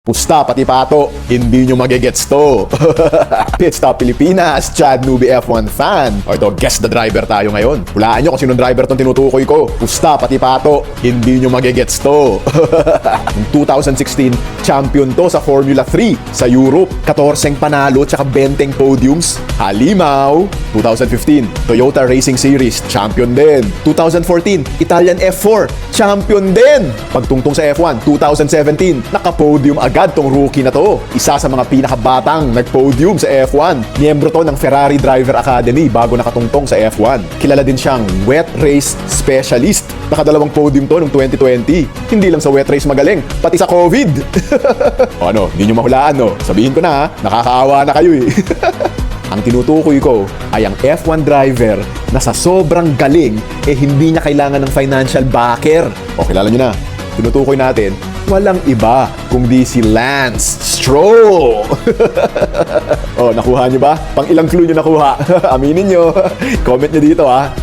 Pusta pati pato, hindi nyo magigets to. Pit Stop Pilipinas, Chad Newbie F1 fan. O ito, guess the driver tayo ngayon. Hulaan nyo kung sinong driver tong tinutukoy ko. Pusta pati pato, hindi nyo magigets to. Noong 2016, champion to sa Formula 3 sa Europe. 14 panalo tsaka 20 podiums. Halimaw! 2015, Toyota Racing Series, champion din. 2014, Italian F4, champion din. Pagtungtong sa F1, 2017, naka-podium agad tong rookie na to. Isa sa mga pinakabatang nag-podium sa F1. Miyembro to ng Ferrari Driver Academy bago nakatungtong sa F1. Kilala din siyang wet race specialist. Nakadalawang podium to noong 2020. Hindi lang sa wet race magaling, pati sa COVID. O ano, hindi nyo mahulaan no? Sabihin ko na ha, nakakaawa na kayo eh. Ang tinutukoy ko ay ang F1 driver na sa sobrang galing eh hindi niya kailangan ng financial backer. O kilala nyo na, tinutukoy natin, walang iba kundi si Lance Stroll. O, nakuha nyo ba? Pang ilang clue nyo nakuha? Aminin nyo. Comment nyo dito ha.